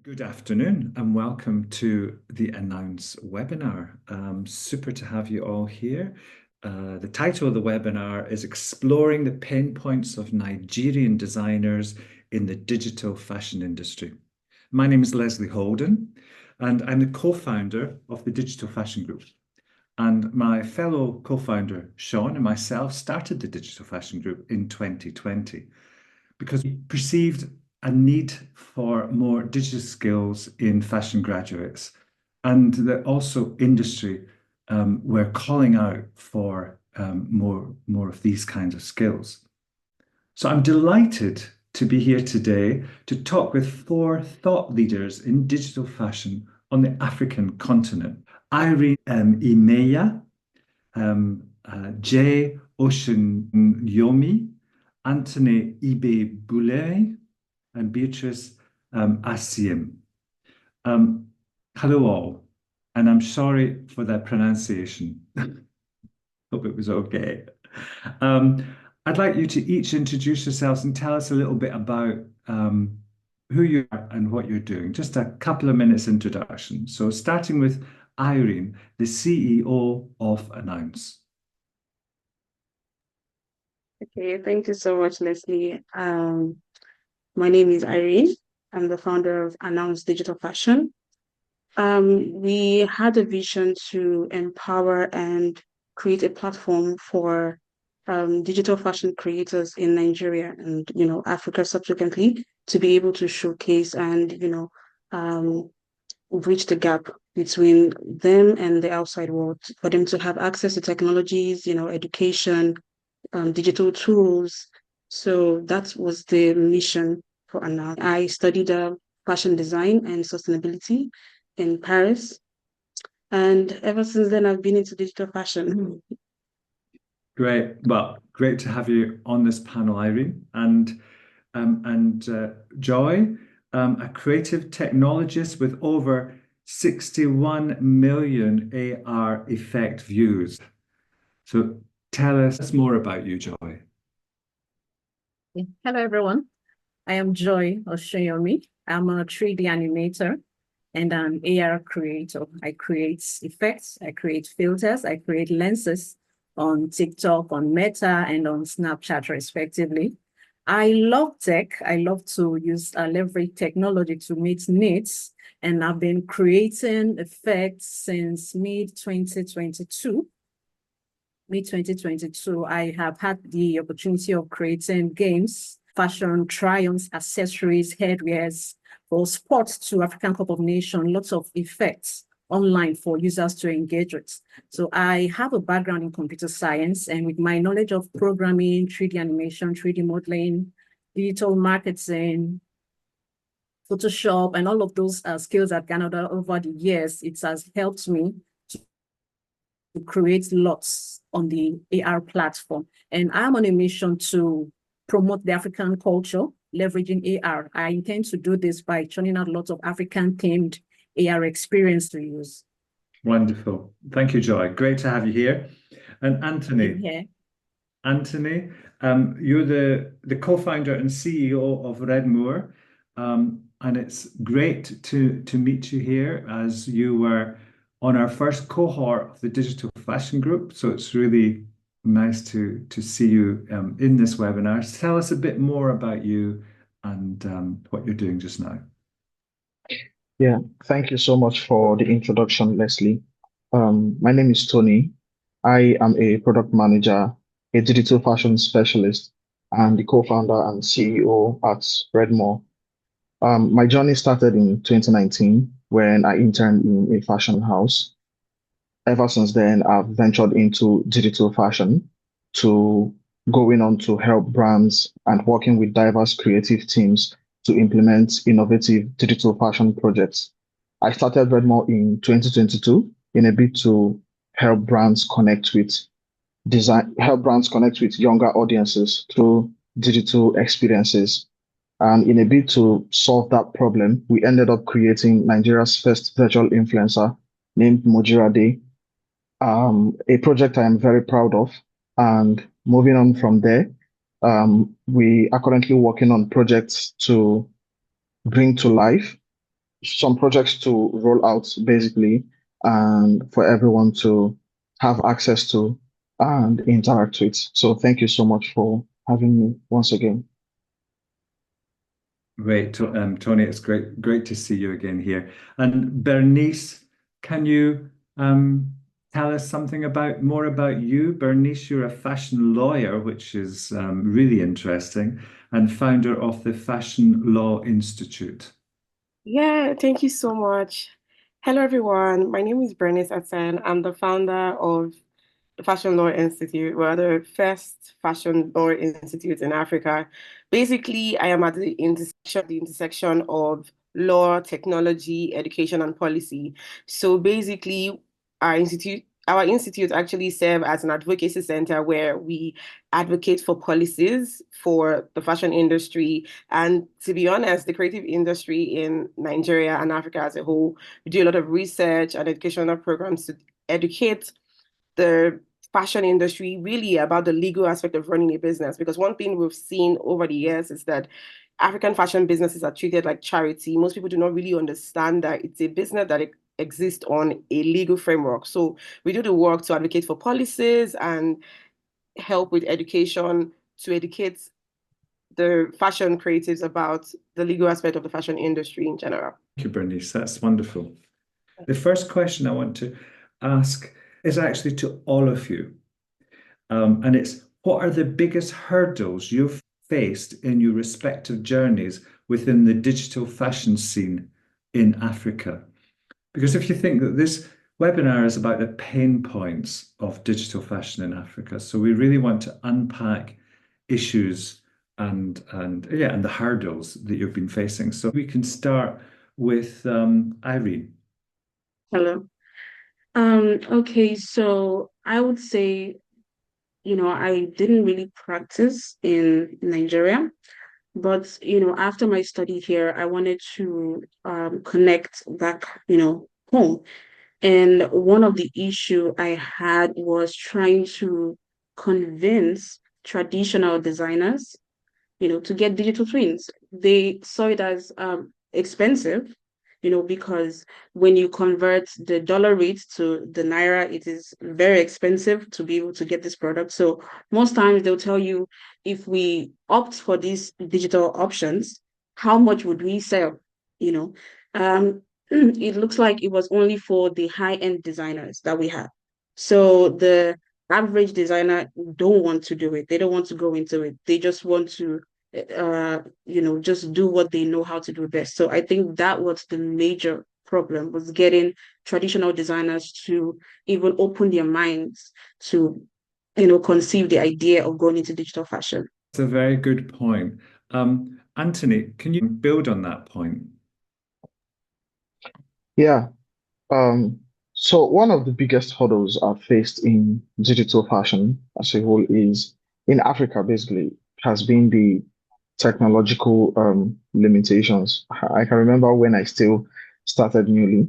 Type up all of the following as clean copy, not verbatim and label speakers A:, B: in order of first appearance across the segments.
A: Good afternoon and welcome to the Announce webinar. Super to have you all here. The title of the webinar is Exploring the Pain Points of Nigerian Designers in the Digital Fashion Industry. My name is Leslie Holden and I'm the co-founder of the Digital Fashion Group. And my fellow co-founder, Sean, and myself started the Digital Fashion Group in 2020 because we perceived a need for more digital skills in fashion graduates, and that also industry were calling out for more of these kinds of skills. So I'm delighted to be here today to talk with four thought leaders in digital fashion on the African continent. Irene Imeya, Jay Yomi, Anthony Ibe Boulay, and Beatrice Asim. Hello all, and I'm sorry for that pronunciation. Hope it was okay. I'd like you to each introduce yourselves and tell us a little bit about who you are and what you're doing. Just a couple of minutes introduction. So starting with Irene, the CEO of Announce.
B: Okay, thank you so much, Leslie. My name is Irene. I'm the founder of Announce Digital Fashion. We had a vision to empower and create a platform for digital fashion creators in Nigeria and Africa subsequently to be able to showcase and bridge the gap between them and the outside world, for them to have access to technologies, education, digital tools. So that was the mission for Anna. I studied fashion design and sustainability in Paris. And ever since then, I've been into digital fashion.
A: Great. Well, great to have you on this panel, Irene. And Joy, a creative technologist with over 61 million AR effect views. So tell us more about you, Joy.
C: Hello, everyone. I am Joy Oshoyomi. I'm a 3D animator and an AR creator. I create effects, I create filters, I create lenses on TikTok, on Meta, and on Snapchat, respectively. I love tech. I love to use leverage technology to meet needs, and I've been creating effects since mid-2022. Mid-2022, I have had the opportunity of creating games, fashion, try-ons, accessories, headwears for sports to African Cup of Nations, lots of effects online for users to engage with. So I have a background in computer science, and with my knowledge of programming, 3D animation, 3D modeling, digital marketing, Photoshop, and all of those skills I've garnered over the years, it has helped me to create lots on the AR platform. And I'm on a mission to promote the African culture, leveraging AR. I intend to do this by churning out lots of African-themed AR experience to use.
A: Wonderful. Thank you, Joy. Great to have you here. And Anthony.
C: Yeah.
A: Anthony, you're the co-founder and CEO of Redmoor. And it's great to meet you here as you were on our first cohort of the Digital Fashion Group. So it's really nice to see you in this webinar. Tell us a bit more about you and what you're doing just now.
D: Yeah, thank you so much for the introduction, Leslie. My name is Tony. I am a product manager, a digital fashion specialist, and the co-founder and CEO at Redmore. My journey started in 2019 when I interned in a fashion house. Ever since then, I've ventured into digital fashion to going on to help brands and working with diverse creative teams to implement innovative digital fashion projects. I started Redmore in 2022 in a bid to help brands connect with younger audiences through digital experiences. And in a bid to solve that problem, we ended up creating Nigeria's first virtual influencer named Mojirade, a project I am very proud of. And moving on from there, we are currently working on projects to bring to life some projects to roll out basically, and for everyone to have access to and interact with. So thank you so much for having me once again.
A: Great, Tony. It's great to see you again here. And Bernice, can you tell us something more about you? Bernice, you're a fashion lawyer, which is really interesting, and founder of the Fashion Law Institute.
E: Yeah, thank you so much. Hello, everyone. My name is Bernice Atten. I'm the founder of the Fashion Law Institute. We're the first fashion law institute in Africa. Basically, I am at the intersection of law, technology, education, and policy. So basically, our institute actually serve as an advocacy center where we advocate for policies for the fashion industry. And to be honest, the creative industry in Nigeria and Africa as a whole, we do a lot of research and educational programs to educate the fashion industry really about the legal aspect of running a business. Because one thing we've seen over the years is that African fashion businesses are treated like charity. Most people do not really understand that it's a business that exists on a legal framework. So we do the work to advocate for policies and help with education to educate the fashion creatives about the legal aspect of the fashion industry in general.
A: Thank you, Bernice. That's wonderful. The first question I want to ask is actually to all of you. And it's, what are the biggest hurdles you've faced in your respective journeys within the digital fashion scene in Africa? Because if you think that this webinar is about the pain points of digital fashion in Africa, so we really want to unpack issues and the hurdles that you've been facing. So we can start with Irene.
B: Hello. Okay, so I would say, I didn't really practice in Nigeria, but after my study here, I wanted to connect back, home. And one of the issue I had was trying to convince traditional designers, to get digital twins. They saw it as expensive, because when you convert the dollar rate to the naira, it is very expensive to be able to get this product. So most times they'll tell you, if we opt for these digital options, how much would we sell? You know, it looks like it was only for the high-end designers that we had. So the average designer don't want to do it. They don't want to go into it. They just want to just do what they know how to do best. So I think that was the major problem, was getting traditional designers to even open their minds to, conceive the idea of going into digital fashion.
A: That's a very good point. Anthony, can you build on that point?
D: Yeah. So one of the biggest hurdles I've faced in digital fashion as a whole is in Africa, basically, has been the technological limitations. I can remember when I still started newly.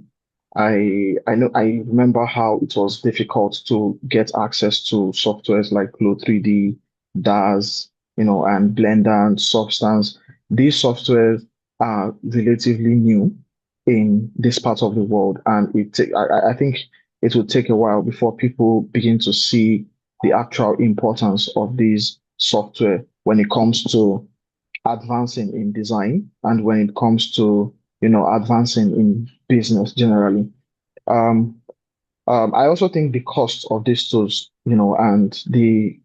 D: I remember how it was difficult to get access to softwares like Flow 3D, DAS, and Blender and Substance. These softwares are relatively new in this part of the world, and I think it will take a while before people begin to see the actual importance of these software when it comes to advancing in design and when it comes to advancing in business generally. Um, I also think the cost of these tools, and the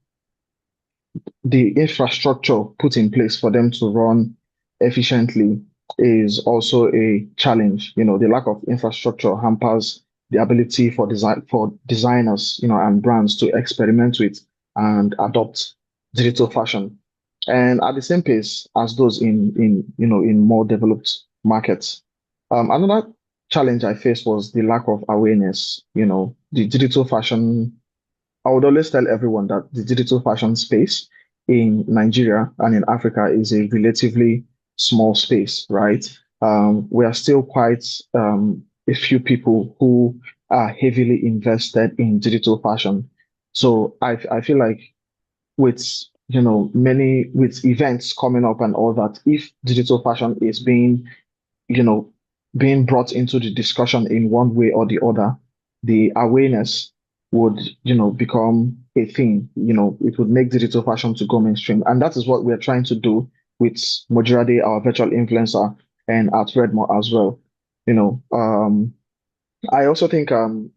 D: infrastructure put in place for them to run efficiently is also a challenge. The lack of infrastructure hampers the ability for designers, and brands to experiment with and adopt digital fashion, and at the same pace as those in more developed markets. Another challenge I faced was the lack of awareness. The digital fashion, I would always tell everyone that the digital fashion space in Nigeria and in Africa is a relatively small space, right? We are still quite a few people who are heavily invested in digital fashion. So I feel like with with events coming up and all that, if digital fashion is being, you know, being brought into the discussion in one way or the other, the awareness would, become a thing. It would make digital fashion to go mainstream. And that is what we're trying to do with Mojirade, our virtual influencer, and at Redmore as well. I also think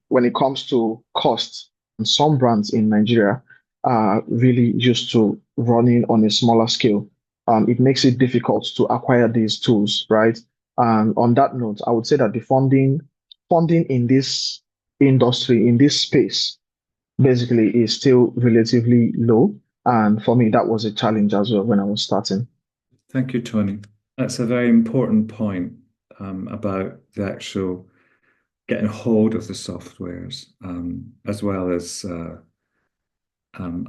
D: when it comes to costs, some brands in Nigeria are really used to running on a smaller scale. It makes it difficult to acquire these tools, right? And on that note, I would say that the funding in this industry, in this space, basically is still relatively low. And for me, that was a challenge as well when I was starting.
A: Thank you, Tony. That's a very important point about the actual getting hold of the softwares, as well as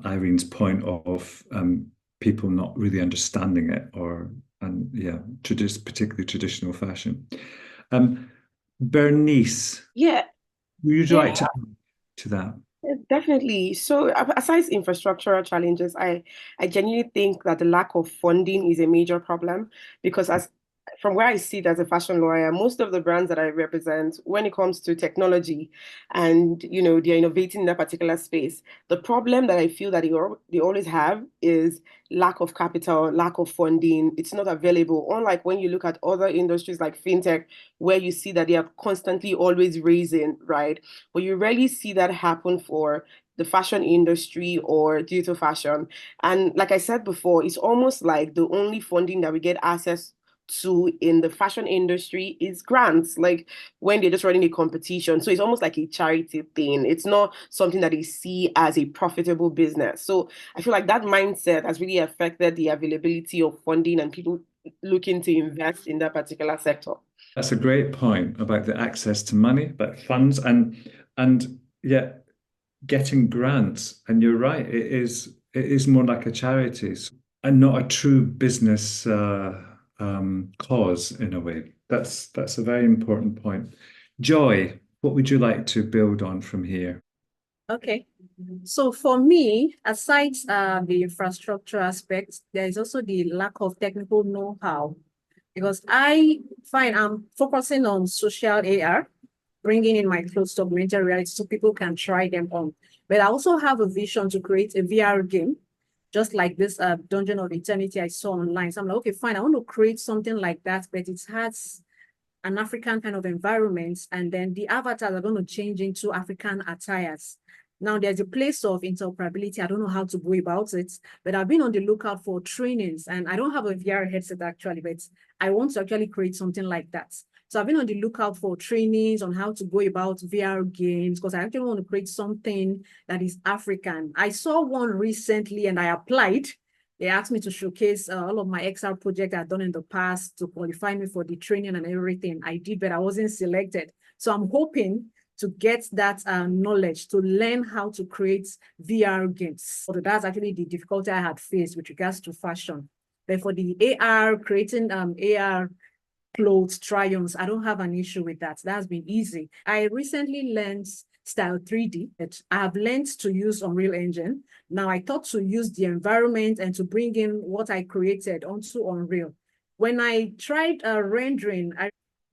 A: Irene's point of people not really understanding it, particularly traditional fashion. Bernice,
E: Yeah,
A: would you like
E: yeah,
A: to that?
E: definitely. So, aside infrastructural challenges, I genuinely think that the lack of funding is a major problem because as from where I sit as a fashion lawyer, most of the brands that I represent, when it comes to technology and they're innovating in that particular space, the problem that I feel that they always have is lack of capital, lack of funding. It's not available. Unlike when you look at other industries like fintech, where you see that they are constantly always raising, right? But you rarely see that happen for the fashion industry or digital fashion. And like I said before, it's almost like the only funding that we get access to in the fashion industry is grants, like when they're just running a competition. So it's almost like a charity thing. It's not something that they see as a profitable business. So I feel like that mindset has really affected the availability of funding and people looking to invest in that particular sector.
A: That's a great point about the access to money, about funds, and yet getting grants. And you're right, it is more like a charity and not a true business cause in a way. That's a very important point. Joy, what would you like to build on from here?
C: Okay. So for me, aside the infrastructure aspect, there is also the lack of technical know-how because I find I'm focusing on social AR, bringing in my clothes to augmented reality so people can try them on. But I also have a vision to create a VR game, just like this Dungeon of Eternity I saw online. So I'm like, okay, fine, I want to create something like that, but it has an African kind of environment, and then the avatars are going to change into African attires. Now, there's a place of interoperability. I don't know how to go about it, but I've been on the lookout for trainings, and I don't have a VR headset actually, but I want to actually create something like that. So I've been on the lookout for trainings on how to go about VR games because I actually want to create something that is African. I saw one recently and I applied. They asked me to showcase all of my XR projects I've done in the past to qualify me for the training and everything. I did, but I wasn't selected. So I'm hoping to get that knowledge to learn how to create VR games. So that's actually the difficulty I had faced with regards to fashion. But for the AR, creating AR clothes, try-ons, I don't have an issue with that. That's been easy. I recently learned Style 3D. I have learned to use Unreal Engine. Now I thought to use the environment and to bring in what I created onto Unreal. When I tried rendering,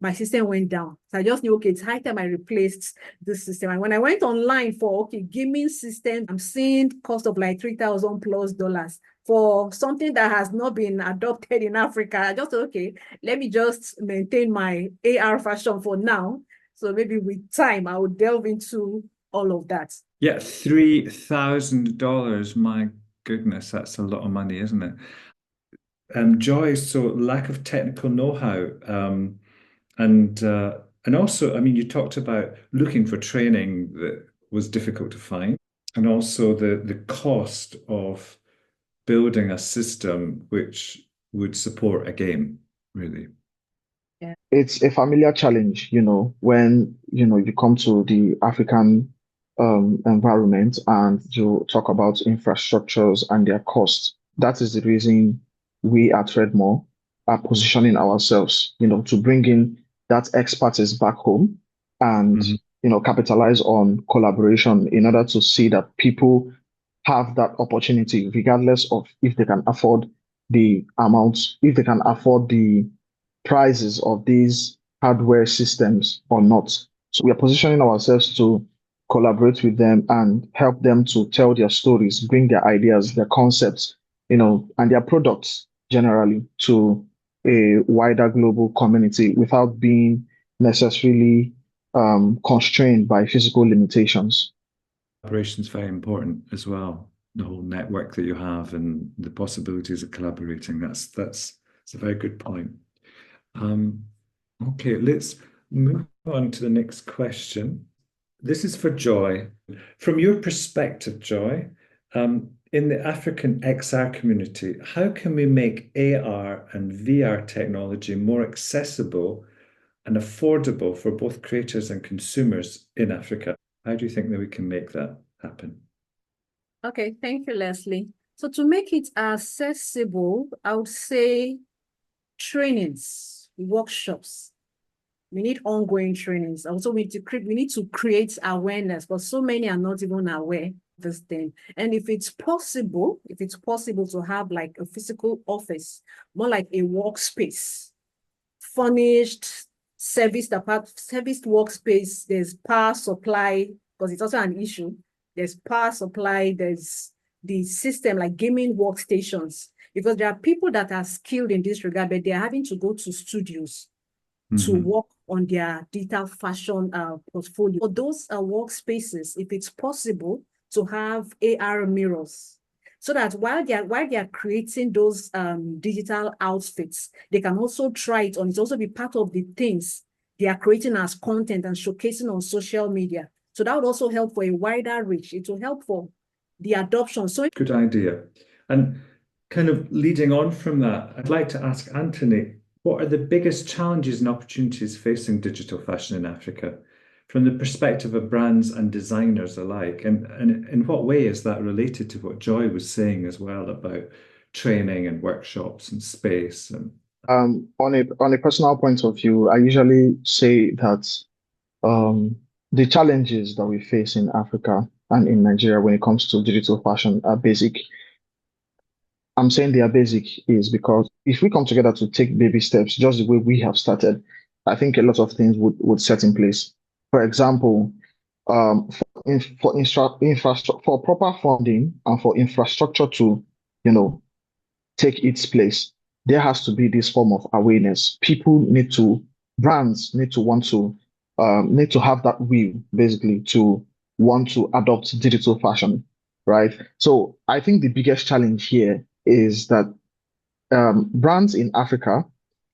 C: my system went down. So I just knew, okay, it's high time I replaced this system. And when I went online for, okay, gaming system, I'm seeing cost of like $3,000+ for something that has not been adopted in Africa. I just thought, okay, let me just maintain my AR fashion for now. So maybe with time, I will delve into all of that.
A: Yeah, $3,000. My goodness, that's a lot of money, isn't it? Joy, so lack of technical know-how, and also, I mean, you talked about looking for training that was difficult to find, and also the cost of building a system which would support a game, really.
D: It's a familiar challenge, when, you come to the African environment and you talk about infrastructures and their costs. That is the reason we at Redmore are positioning ourselves, to bring in that expertise back home and,
A: Mhm.
D: Capitalize on collaboration in order to see that people have that opportunity, regardless of if they can afford the amounts, if they can afford the prices of these hardware systems or not. So we are positioning ourselves to collaborate with them and help them to tell their stories, bring their ideas, their concepts, and their products generally to a wider global community without being necessarily constrained by physical limitations.
A: Collaboration is very important as well. The whole network that you have and the possibilities of collaborating. That's a very good point. Okay, let's move on to the next question. This is for Joy. From your perspective, Joy, in the African XR community, how can we make AR and VR technology more accessible and affordable for both creators and consumers in Africa? How do you think that we can make that happen?
C: Okay, thank you, Leslie. So to make it accessible, I would say trainings, workshops. We need ongoing trainings. Also, we need to create awareness, but so many are not even aware of this thing. And if it's possible to have like a physical office, more like a workspace, furnished, serviced workspace, there's power supply, because it's also an issue. There's power supply, there's the system like gaming workstations, because there are people that are skilled in this regard, but they're having to go to studios to work on their digital fashion portfolio. For those workspaces, if it's possible to have AR mirrors, so that while they are creating those digital outfits, they can also try it on. It's also be part of the things they are creating as content and showcasing on social media. So that would also help for a wider reach. It will help for the adoption. So
A: good idea. And kind of leading on from that, I'd like to ask Anthony, what are the biggest challenges and opportunities facing digital fashion in Africa from the perspective of brands and designers alike? And in what way is that related to what Joy was saying as well about training and workshops and space? And
D: on a personal point of view, I usually say that the challenges that we face in Africa and in Nigeria when it comes to digital fashion are basic. I'm saying they are basic is because if we come together to take baby steps, just the way we have started, I think a lot of things would set in place. For example, for proper funding and for infrastructure to, take its place, there has to be this form of awareness. Brands need to want to, need to have that will basically to want to adopt digital fashion, right? So I think the biggest challenge here is that brands in Africa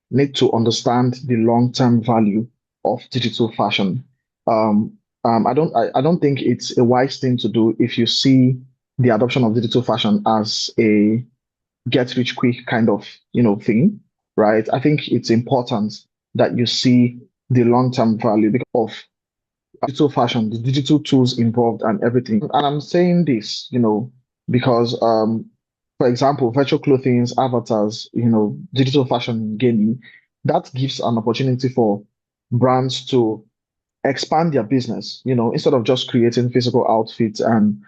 D: need to understand the long-term value of digital fashion. I don't think it's a wise thing to do if you see the adoption of digital fashion as a get rich quick kind of thing, right? I think it's important that you see the long-term value of digital fashion, the digital tools involved and everything. And I'm saying this, because for example, virtual clothing, avatars, digital fashion gaming, that gives an opportunity for brands to expand their business, instead of just creating physical outfits and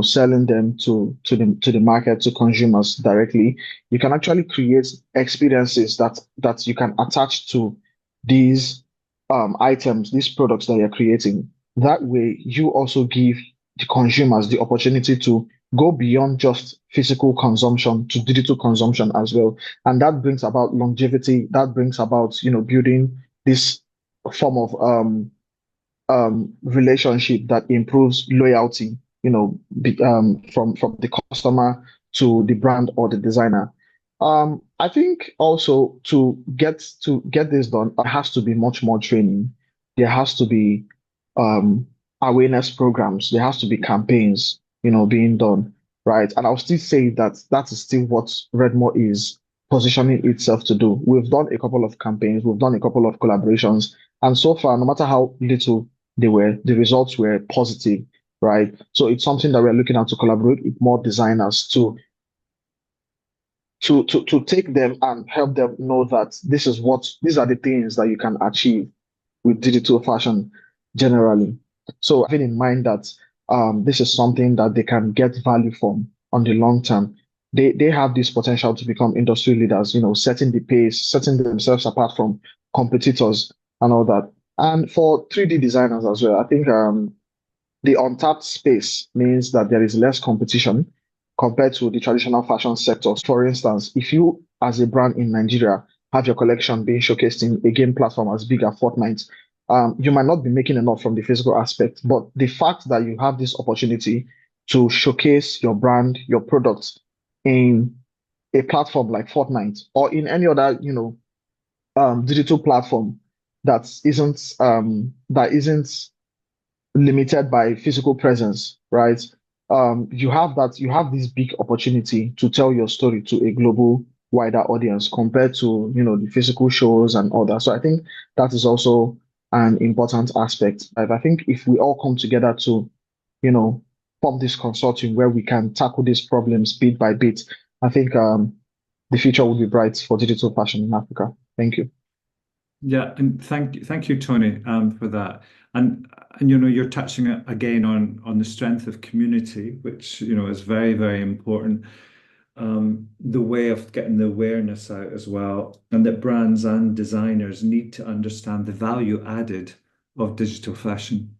D: selling them to the market, to consumers directly. You can actually create experiences that you can attach to these items, these products that you're creating. That way, you also give the consumers the opportunity to go beyond just physical consumption to digital consumption as well. And that brings about longevity. That brings about, building this form of relationship that improves loyalty, from the customer to the brand or the designer. I think also to get this done, there has to be much more training. There has to be awareness programs. There has to be campaigns, being done, right? And I'll still say that that is still what Redmore is positioning itself to do. We've done a couple of campaigns, we've done a couple of collaborations, and so far, no matter how little they were, the results were positive, right? So it's something that we're looking at to collaborate with more designers to take them and help them know that these are the things that you can achieve with digital fashion generally. So having in mind that this is something that they can get value from on the long term, they have this potential to become industry leaders, setting the pace, setting themselves apart from competitors and all that. And for 3D designers as well, I think the untapped space means that there is less competition compared to the traditional fashion sectors. For instance, if you, as a brand in Nigeria, have your collection being showcased in a game platform as big as Fortnite, you might not be making enough from the physical aspect. But the fact that you have this opportunity to showcase your brand, your products in a platform like Fortnite or in any other, digital platform that isn't limited by physical presence, right? You have this big opportunity to tell your story to a global wider audience compared to, the physical shows and all that. So I think that is also an important aspect. Like, I think if we all come together to, you know, form this consortium where we can tackle these problems bit by bit, I think the future will be bright for digital fashion in Africa. Thank you.
A: Yeah, and thank you, Tony, for that. And you're touching again on the strength of community, which is very, very important. The way of getting the awareness out as well, and that brands and designers need to understand the value added of digital fashion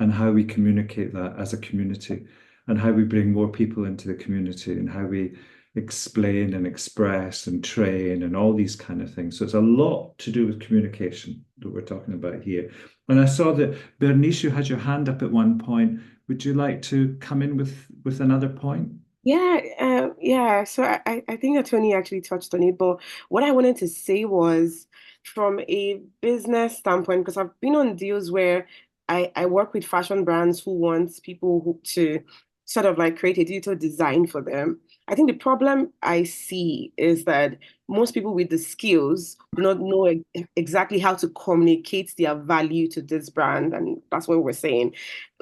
A: and how we communicate that as a community, and how we bring more people into the community, and how we explain and express and train and all these kind of things. So it's a lot to do with communication that we're talking about here. And I saw that Bernice, you had your hand up at one point. Would you like to come in with another point?
E: Yeah. So I think that Tony actually touched on it, but what I wanted to say was from a business standpoint, because I've been on deals where I work with fashion brands who want people to sort of like create a digital design for them. I think the problem I see is that most people with the skills do not know exactly how to communicate their value to this brand, and that's what we're saying.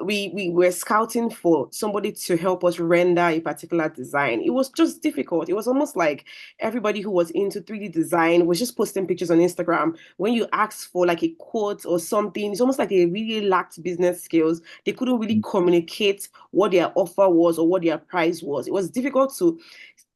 E: We were scouting for somebody to help us render a particular design. It was just difficult. It was almost like everybody who was into 3D design was just posting pictures on Instagram. When you asked for like a quote or something, it's almost like they really lacked business skills. They couldn't really communicate what their offer was or what their price was. It was difficult to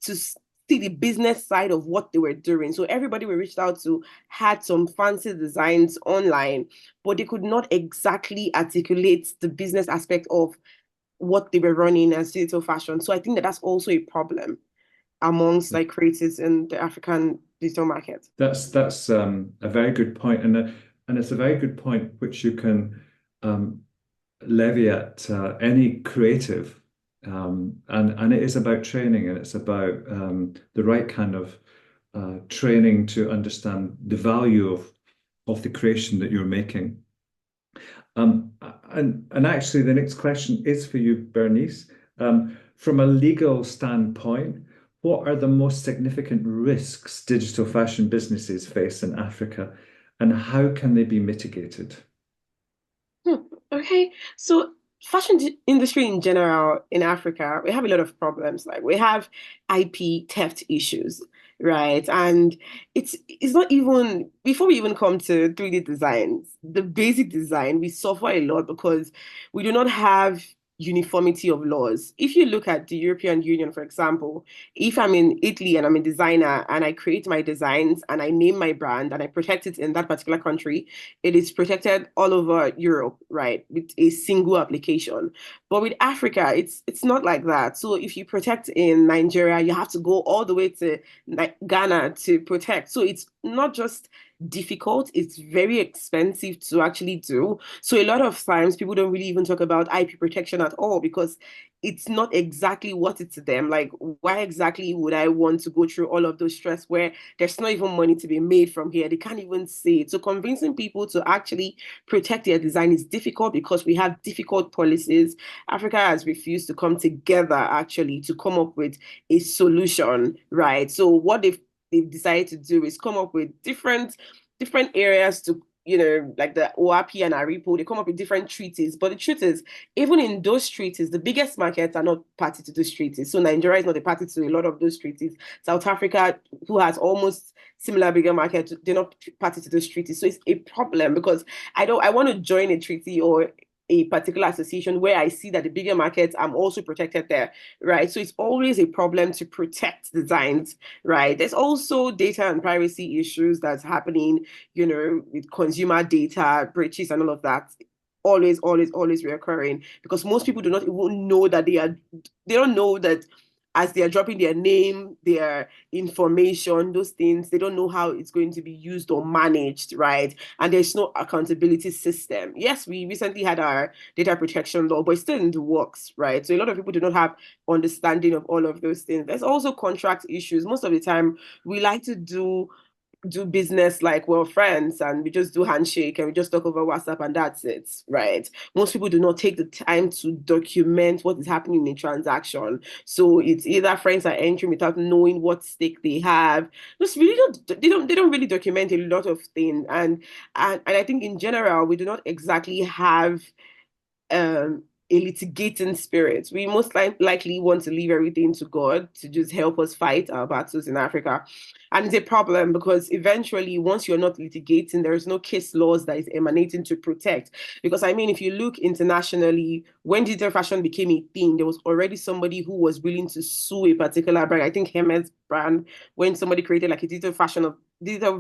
E: see the business side of what they were doing. So everybody we reached out to had some fancy designs online, but they could not exactly articulate the business aspect of what they were running as digital fashion. So I think that that's also a problem amongst like creators in the African digital market.
A: That's a very good point, and it's a very good point which you can levy at any creative, and it is about training, and it's about the right kind of training to understand the value of the creation that you're making. And actually, the next question is for you, Bernice. From a legal standpoint, what are the most significant risks digital fashion businesses face in Africa, and how can they be mitigated?
E: Okay, so fashion industry in general in Africa, we have a lot of problems. Like we have IP theft issues, right? And it's not even before we even come to 3D designs, the basic design, we suffer a lot because we do not have uniformity of laws. If you look at the European Union, for example, if I'm in Italy and I'm a designer and I create my designs and I name my brand and I protect it in that particular country, it is protected all over Europe, right, with a single application. But with Africa, it's not like that. So if you protect in Nigeria, you have to go all the way to Ghana to protect. So it's not just difficult, it's very expensive to actually do. So a lot of times people don't really even talk about IP protection at all because it's not exactly what it's to them. Like, why exactly would I want to go through all of those stress where there's not even money to be made from here? They can't even see it. So convincing people to actually protect their design is difficult because we have difficult policies. Africa has refused to come together actually to come up with a solution, right? So what they've decided to do is come up with different areas to like the OAP and ARIPO, they come up with different treaties. But the truth is, even in those treaties, the biggest markets are not party to those treaties. So Nigeria is not a party to a lot of those treaties. South Africa, who has almost similar bigger market, they're not party to those treaties. So it's a problem because I want to join a treaty or a particular association where I see that the bigger markets, I'm also protected there, right? So it's always a problem to protect designs, right? There's also data and privacy issues that's happening, with consumer data breaches and all of that. Always, always, always reoccurring, because most people do not even know that they don't know that as they are dropping their name, their information, those things, they don't know how it's going to be used or managed, right? And there's no accountability system. Yes, we recently had our data protection law, but it's still in the works, right? So a lot of people do not have understanding of all of those things. There's also contract issues. Most of the time, we like to do business like we're friends and we just do handshake and we just talk over WhatsApp and that's it, right? Most people do not take the time to document what is happening in a transaction. So it's either friends are entering without knowing what stake they have. Just really they don't really document a lot of things. And I think in general we do not exactly have a litigating spirit. We most likely want to leave everything to God to just help us fight our battles in Africa. And it's a problem because eventually, once you're not litigating, there is no case laws that is emanating to protect. Because I mean, if you look internationally, when digital fashion became a thing, there was already somebody who was willing to sue a particular brand. I think Hermes brand, when somebody created like a digital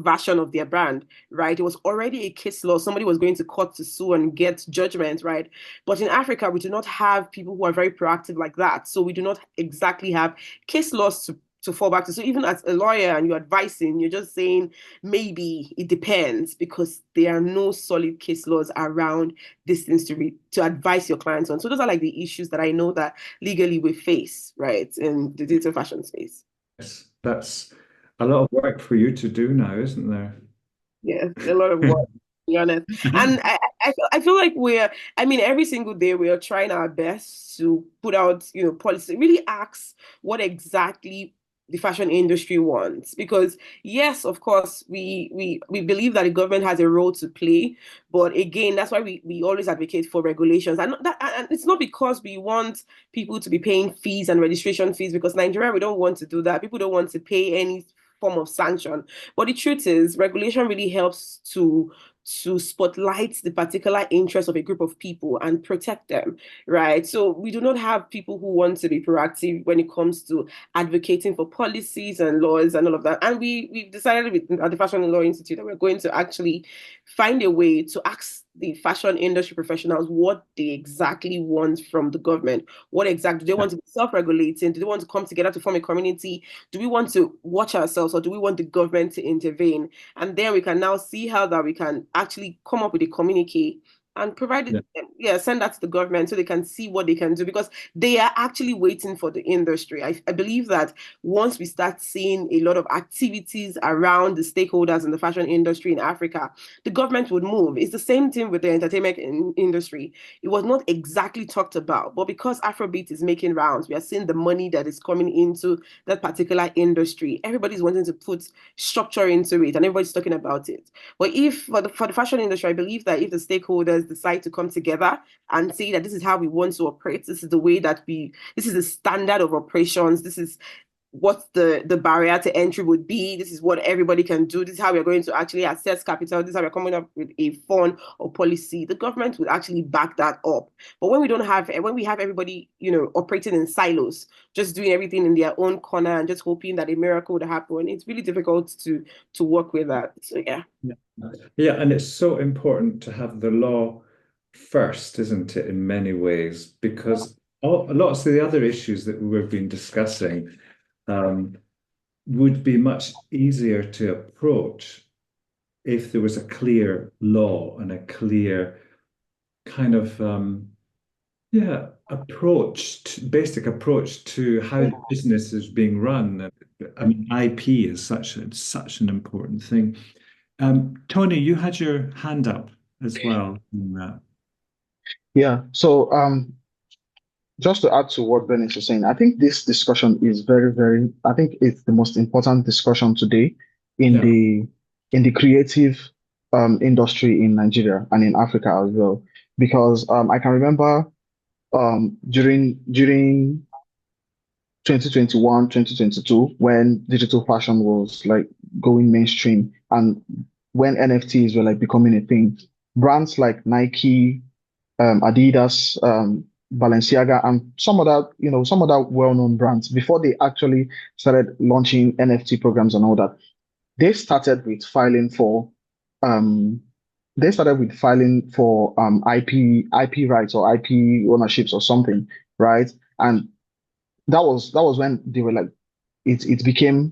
E: version of their brand, right? It was already a case law. Somebody was going to court to sue and get judgment, right? But in Africa, we do not have people who are very proactive like that. So we do not exactly have case laws to fall back to. So even as a lawyer and you're advising, you're just saying maybe it depends, because there are no solid case laws around these things to advise your clients on. So those are like the issues that I know that legally we face, right, in the digital fashion space.
A: Yes, that's a lot of work for you to do now, isn't there?
E: Yeah, a lot of work, to be honest. And I feel like I mean, every single day we are trying our best to put out, policy, really ask what exactly the fashion industry wants. Because yes, of course, we believe that the government has a role to play, but again, that's why we always advocate for regulations. And it's not because we want people to be paying fees and registration fees, because Nigeria, we don't want to do that. People don't want to pay any form of sanction. But the truth is, regulation really helps to spotlight the particular interests of a group of people and protect them, right? So we do not have people who want to be proactive when it comes to advocating for policies and laws and all of that. And we've decided at the Fashion and Law Institute that we're going to actually find a way to ask the fashion industry professionals what they exactly want from the government. What exactly do they want to be self-regulating? Do they want to come together to form a community? Do we want to watch ourselves, or do we want the government to intervene? And then we can now see how that we can actually come up with a communique and provide it, send that to the government so they can see what they can do, because they are actually waiting for the industry. I believe that once we start seeing a lot of activities around the stakeholders in the fashion industry in Africa, the government would move. It's the same thing with the entertainment industry. It was not exactly talked about, but because Afrobeat is making rounds, we are seeing the money that is coming into that particular industry. Everybody's wanting to put structure into it and everybody's talking about it. But if for the fashion industry, I believe that if the stakeholders decide to come together and say that this is how we want to operate, this is the way that this is the standard of operations, this is what the barrier to entry would be, this is what everybody can do, this is how we're going to actually access capital, this is how we're coming up with a fund or policy, the government would actually back that up. But when we have everybody, operating in silos, just doing everything in their own corner and just hoping that a miracle would happen, it's really difficult to work with that. So yeah.
A: Yeah, and it's so important to have the law first, isn't it, in many ways, because lots of the other issues that we've been discussing would be much easier to approach if there was a clear law and a clear kind of basic approach to how the business is being run. I mean, IP is such an important thing. Tony, you had your hand up as well.
D: Yeah. So just to add to what Bernice was saying, I think this discussion is very, very, I think it's the most important discussion today in the creative industry in Nigeria and in Africa as well. Because I can remember during 2021, 2022, when digital fashion was like going mainstream and when NFTs were like becoming a thing, brands like Nike, Adidas, Balenciaga, and some other well-known brands before they actually started launching NFT programs and all that. They started with filing for um IP rights or IP ownerships or something, right? And that was when they were like it became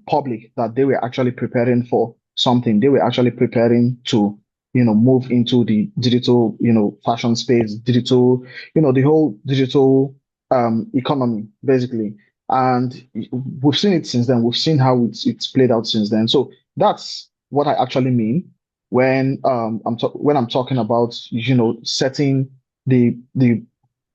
D: public that they were actually preparing for something. They were actually preparing to move into the digital fashion space, digital the whole digital economy basically. And we've seen it since then. We've seen how it's played out since then. So that's what I actually mean when when I'm talking about setting the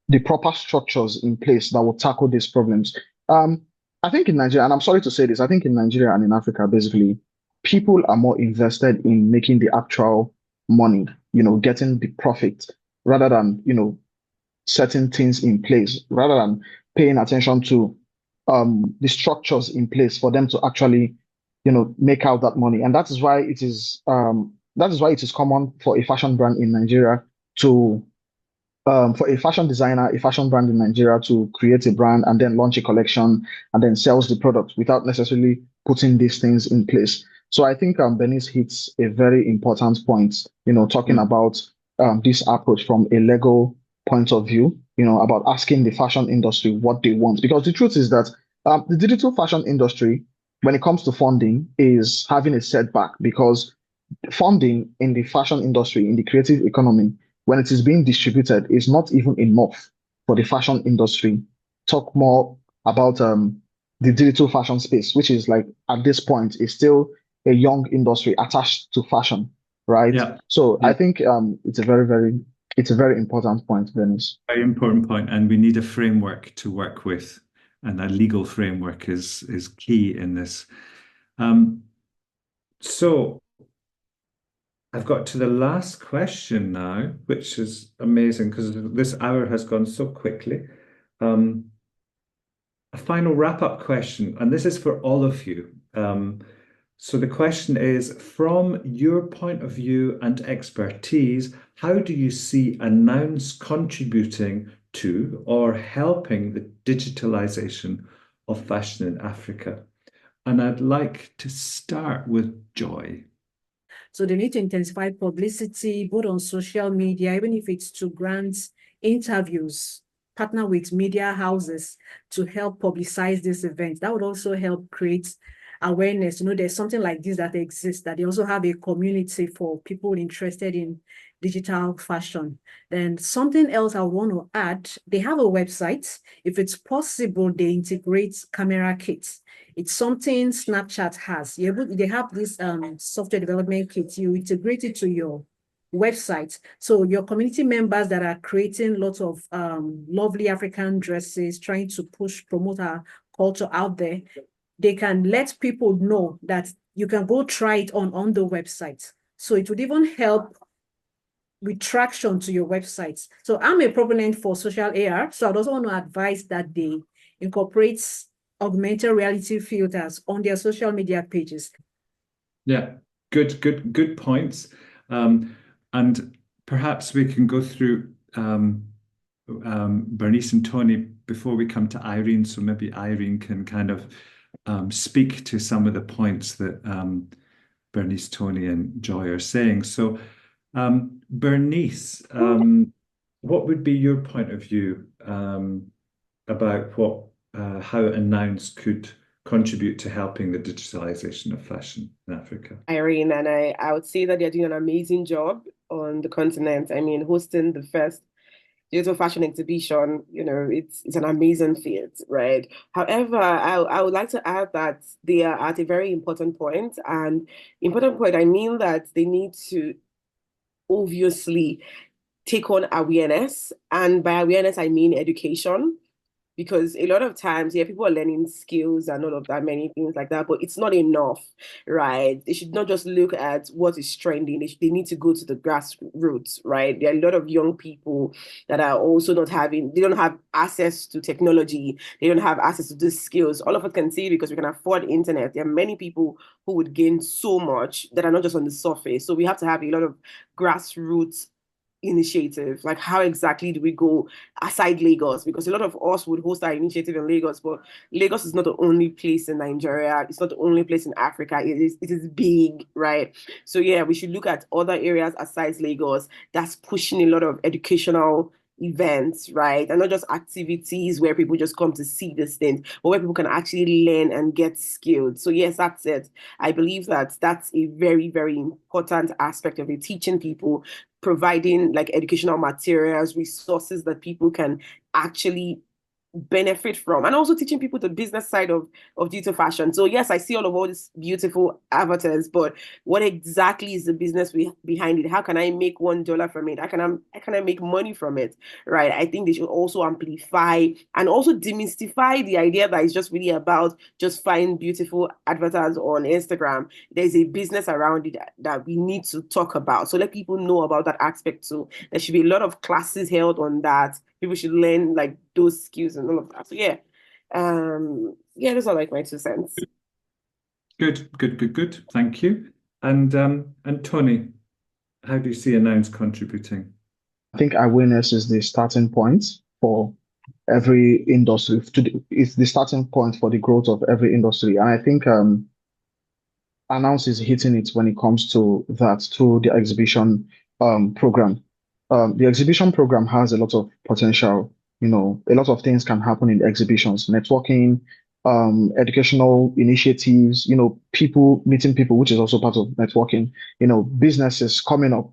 D: the proper structures in place that will tackle these problems. Um, I think in Nigeria, and I'm sorry to say this, I think in Nigeria and in Africa, basically, people are more invested in making the actual money, getting the profit rather than, setting things in place, rather than paying attention to the structures in place for them to actually, make out that money. And that is why it is common for a fashion brand in Nigeria to for a fashion designer, a fashion brand in Nigeria to create a brand and then launch a collection and then sells the product without necessarily putting these things in place. So I think Bernice hits a very important point, talking about this approach from a legal point of view, about asking the fashion industry what they want. Because the truth is that the digital fashion industry, when it comes to funding, is having a setback because funding in the fashion industry, in the creative economy, when it is being distributed, is not even enough for the fashion industry. Talk more about the digital fashion space, which is like at this point is still a young industry attached to fashion, right?
A: Yeah.
D: So
A: Yeah.
D: I think it's a very important point, Venice.
A: Very important point, and we need a framework to work with, and a legal framework is key in this. So I've got to the last question now, which is amazing because this hour has gone so quickly. A final wrap-up question, and this is for all of you. So the question is, from your point of view and expertise, how do you see Announce contributing to or helping the digitalization of fashion in Africa? And I'd like to start with Joy.
C: So they need to intensify publicity, both on social media, even if it's to grant interviews, partner with media houses to help publicize this event. That would also help create awareness. There's something like this that exists, that they also have a community for people interested in digital fashion. Then something else I want to add, they have a website. If it's possible, they integrate camera kits. It's something Snapchat has. They have this software development kit. You integrate it to your website. So your community members that are creating lots of lovely African dresses, trying to promote our culture out there, they can let people know that you can go try it on the website. So it would even help with traction to your websites. So I'm a proponent for social AR. So I'd also want to advise that they incorporate augmented reality filters on their social media pages.
A: Yeah, good points. And perhaps we can go through Bernice and Tony before we come to Irene. So maybe Irene can kind of speak to some of the points that Bernice, Tony, and Joy are saying. So Bernice, what would be your point of view about how Announce could contribute to helping the digitalization of fashion in Africa?
E: Irene, and I would say that they're doing an amazing job on the continent. I mean, hosting the first digital fashion exhibition, it's an amazing feat, right? However, I would like to add that they are at a very important point. And important point, I mean that they need to obviously take on awareness. And by awareness, I mean education. Because a lot of times, people are learning skills and all of that, many things like that, but it's not enough, right? They should not just look at what is trending. They need to go to the grassroots, right? There are a lot of young people that are also they don't have access to technology. They don't have access to these skills. All of us can see because we can afford internet. There are many people who would gain so much that are not just on the surface. So we have to have a lot of grassroots initiative? Like, how exactly do we go aside Lagos? Because a lot of us would host our initiative in Lagos, but Lagos is not the only place in Nigeria. It's not the only place in Africa. It is big, right? So yeah, we should look at other areas aside Lagos that's pushing a lot of educational events, right? And not just activities where people just come to see these things, but where people can actually learn and get skilled. So yes, that's it. I believe that that's a very, very important aspect of it, teaching people, providing like educational materials, resources that people can actually benefit from, and also teaching people the business side of digital fashion. So yes, I see all these beautiful avatars, but what exactly is the business behind it? How can I make $1 from it? How can I make money from it? Right? I think they should also amplify and also demystify the idea that it's just really about just finding beautiful avatars on Instagram. There's a business around it that we need to talk about, so let people know about that aspect too. There should be a lot of classes held on that. People should learn like those skills and all of that. So yeah, those are like my 2 cents.
A: Good. Thank you. And Tony, how do you see Announce contributing?
D: I think awareness is the starting point for every industry. It's the starting point for the growth of every industry. And I think Announce is hitting it when it comes to that through the exhibition program. The exhibition program has a lot of potential. A lot of things can happen in the exhibitions, networking, educational initiatives, people meeting people, which is also part of networking, businesses coming up,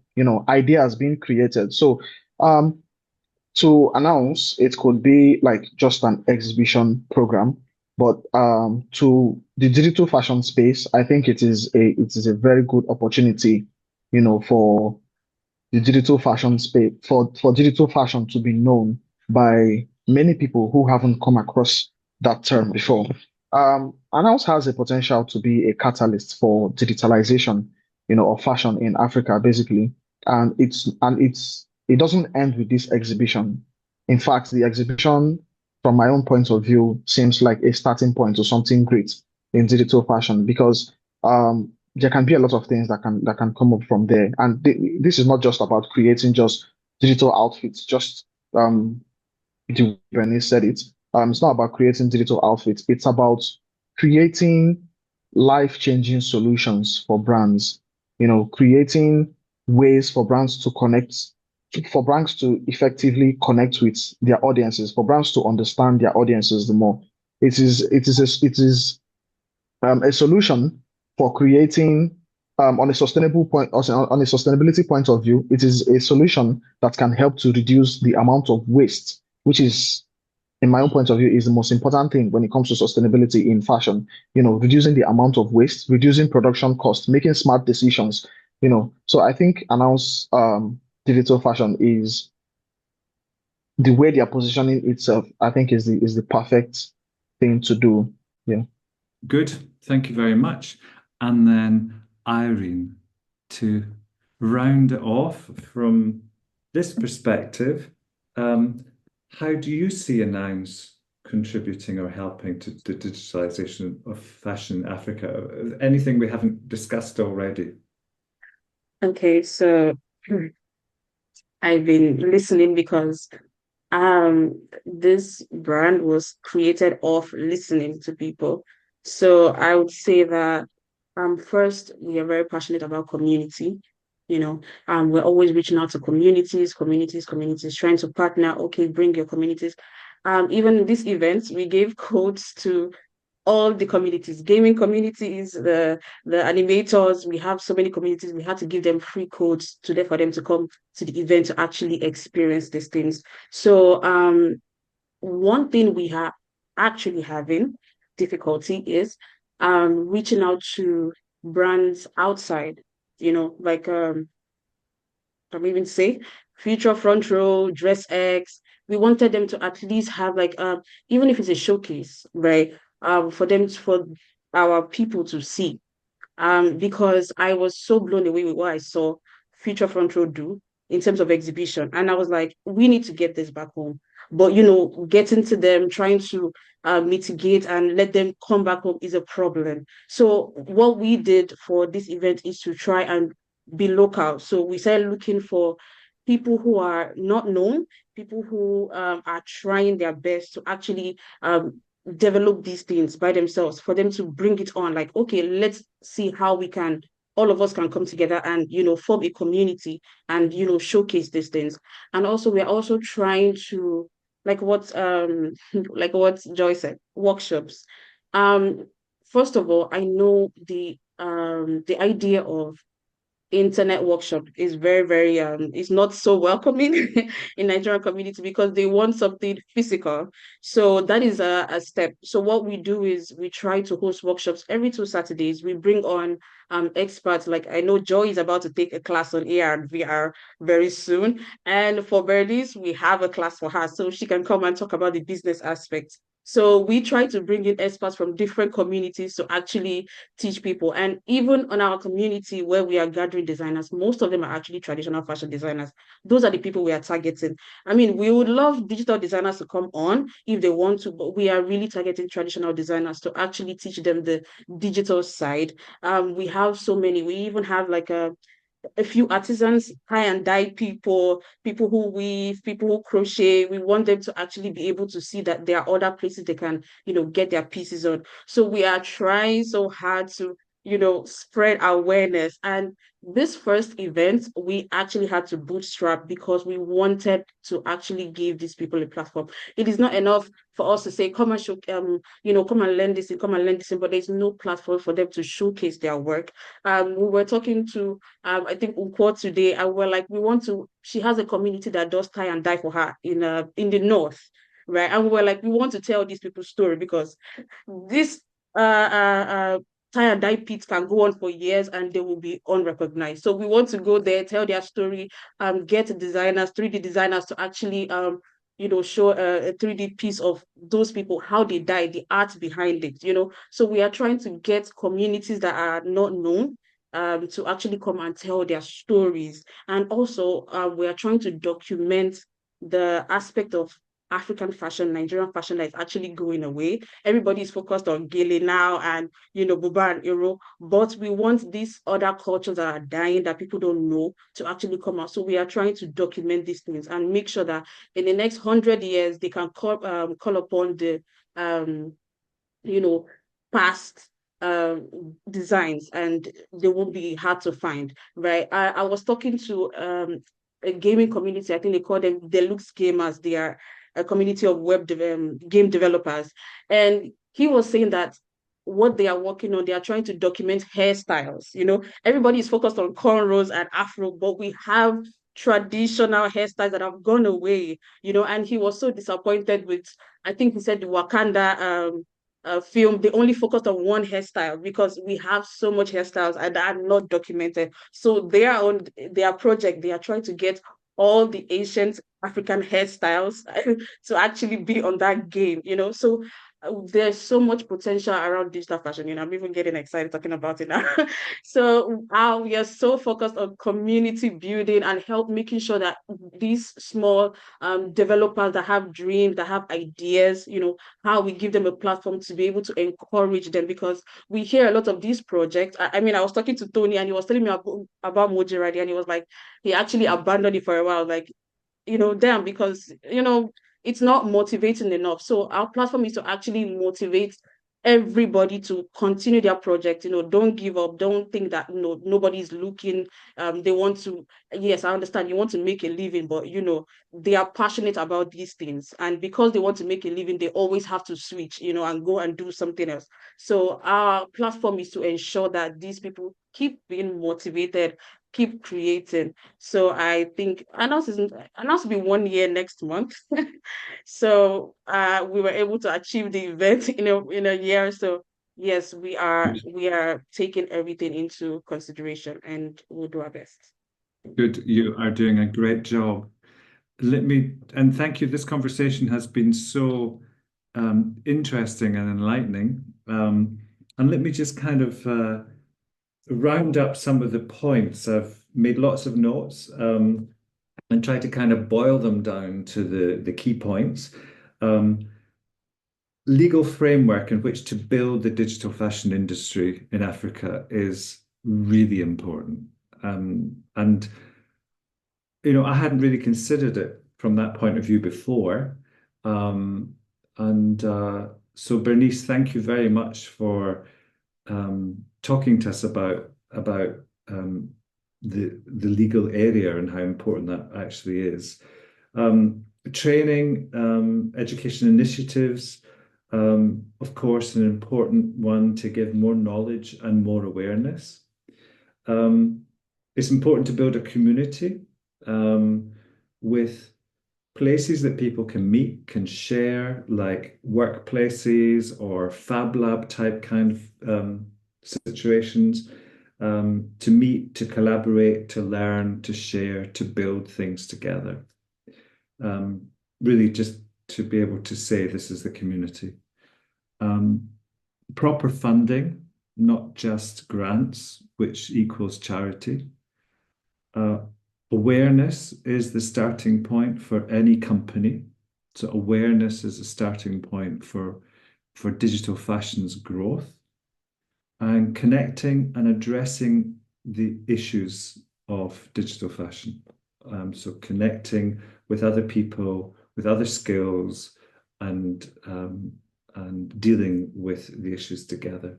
D: ideas being created. So to Announce, it could be like just an exhibition program, but to the digital fashion space, I think it is a very good opportunity, for the digital fashion space for digital fashion to be known by many people who haven't come across that term before. Announce has a potential to be a catalyst for digitalization, of fashion in Africa, basically. It doesn't end with this exhibition. In fact, the exhibition, from my own point of view, seems like a starting point to something great in digital fashion because there can be a lot of things that can come up from there. And this is not just about creating just digital outfits, just the way Bernice said it. It's not about creating digital outfits. It's about creating life-changing solutions for brands. Creating ways for brands to connect, for brands to effectively connect with their audiences, for brands to understand their audiences the more. It is a solution for creating on a sustainable point, also on a sustainability point of view. It is a solution that can help to reduce the amount of waste, which is, in my own point of view, is the most important thing when it comes to sustainability in fashion. Reducing the amount of waste, reducing production costs, making smart decisions. So I think Announce digital fashion is the way they are positioning itself. I think is the perfect thing to do. Yeah.
A: Good. Thank you very much. And then Irene, to round it off from this perspective, how do you see Announce contributing or helping to the digitalization of fashion in Africa? Anything we haven't discussed already?
B: Okay, so I've been listening because this brand was created off listening to people. So I would say that first we are very passionate about community. We're always reaching out to communities, trying to partner. Okay, bring your communities. Even this event, we gave codes to all the communities, gaming communities, the animators. We have so many communities. We had to give them free codes for them to come to the event to actually experience these things. So one thing we are actually having difficulty is reaching out to brands outside, like can we even say Future Front Row, Dress X. We wanted them to at least have like even if it's a showcase, right? For our people to see. Because I was so blown away with what I saw Future Front Row do in terms of exhibition. And I was like, we need to get this back home. But getting to them, trying to mitigate and let them come back home is a problem. So what we did for this event is to try and be local. So we started looking for people who are not known, people who are trying their best to actually develop these things by themselves, for them to bring it on, like, okay, let's see how we can, all of us can come together and, form a community and, showcase these things. And also, we're also trying to, like what like what Joy said, workshops. Um, First of all, I know the idea of internet workshop is very, very is not so welcoming in Nigerian community, because they want something physical. So that is a step. So what we do is we try to host workshops every 2 Saturdays. We bring on experts. Like, I know Joy is about to take a class on AR and VR very soon. And for Bernice, we have a class for her, so she can come and talk about the business aspect. So we try to bring in experts from different communities to actually teach people. And even on our community where we are gathering designers, most of them are actually traditional fashion designers. Those are the people we are targeting. I mean, we would love digital designers to come on if they want to, but we are really targeting traditional designers to actually teach them the digital side. We have so many. We even have like a few artisans, tie and dye people, people who weave, people who crochet. We want them to actually be able to see that there are other places they can, get their pieces on. So we are trying so hard to, spread awareness. And this first event, we actually had to bootstrap because we wanted to actually give these people a platform. It is not enough for us to say, come and show, come and learn this and come and learn this, but there's no platform for them to showcase their work. We were talking to I think Ukwo today, and we're like, we want to, she has a community that does tie and dye for her in the north, right? And we were like, we want to tell these people's story, because this tie and dye pits can go on for years and they will be unrecognized. So we want to go there, tell their story, get designers, 3D designers to actually show a 3D piece of those people, how they died, the art behind it. So we are trying to get communities that are not known to actually come and tell their stories. And also, we are trying to document the aspect of African fashion, Nigerian fashion that is actually going away. Everybody is focused on Gele now and, Buba and Iro, but we want these other cultures that are dying that people don't know to actually come out. So we are trying to document these things and make sure that in the next 100 years, they can call upon the, you know, past designs, and they won't be hard to find, right? I was talking to a gaming community. I think they call them Deluxe Gamers. They are a community of game developers. And he was saying that what they are working on, they are trying to document hairstyles. Everybody is focused on cornrows and afro, but we have traditional hairstyles that have gone away, and he was so disappointed with, I think he said, the Wakanda film. They only focused on one hairstyle because we have so much hairstyles and are not documented. So they are on their project. They are trying to get all the ancient African hairstyles to actually be on that game. So there's so much potential around digital fashion. I'm even getting excited talking about it now. So we are so focused on community building and help making sure that these small developers that have dreams, that have ideas, how we give them a platform to be able to encourage them, because we hear a lot of these projects. I mean, I was talking to Tony and he was telling me about Moji Radi, and he was like, he actually abandoned it for a while. Like, them, because it's not motivating enough. So our platform is to actually motivate everybody to continue their project. Don't give up. Don't think that nobody's looking. They want to, yes, I understand you want to make a living, but they are passionate about these things, and because they want to make a living, they always have to switch, and go and do something else. So our platform is to ensure that these people keep being motivated, keep creating. So I think announced to be 1 year next month. So we were able to achieve the event in a year. So yes, we are taking everything into consideration and we'll do our best.
A: Good. You are doing a great job. And thank you. This conversation has been so interesting and enlightening. And let me just kind of round up some of the points. I've made lots of notes and try to kind of boil them down to the key points. Legal framework in which to build the digital fashion industry in Africa is really important. And I hadn't really considered it from that point of view before. And so, Bernice, thank you very much for talking to us about the legal area and how important that actually is. Training, education initiatives, of course, an important one to give more knowledge and more awareness. It's important to build a community with places that people can meet, can share, like workplaces or Fab Lab type kind of situations, to meet, to collaborate, to learn, to share, to build things together. Really just to be able to say this is the community. Proper funding, not just grants, which equals charity. Awareness is the starting point for any company. So awareness is a starting point for digital fashion's growth, and connecting and addressing the issues of digital fashion. So connecting with other people, with other skills, and dealing with the issues together.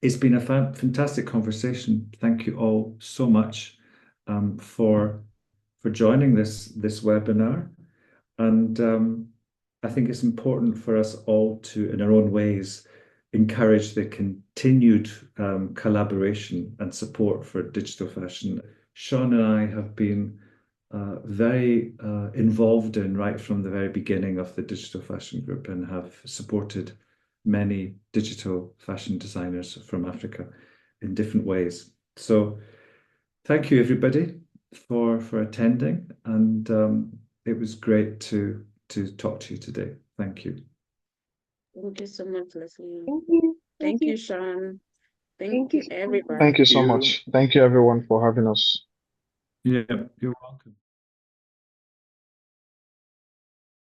A: It's been a fantastic conversation. Thank you all so much for joining this webinar. And I think it's important for us all to, in our own ways, encourage the continued collaboration and support for digital fashion. Sean and I have been very involved in right from the very beginning of the Digital Fashion Group, and have supported many digital fashion designers from Africa in different ways. So thank you, everybody, for attending, and it was great to talk to you today. Thank you.
B: Thank you so much, Leslie.
E: Thank you.
B: Thank you, Sean. Thank you, everybody.
D: Thank you so much. Thank you, everyone, for having us.
A: Yeah, you're welcome.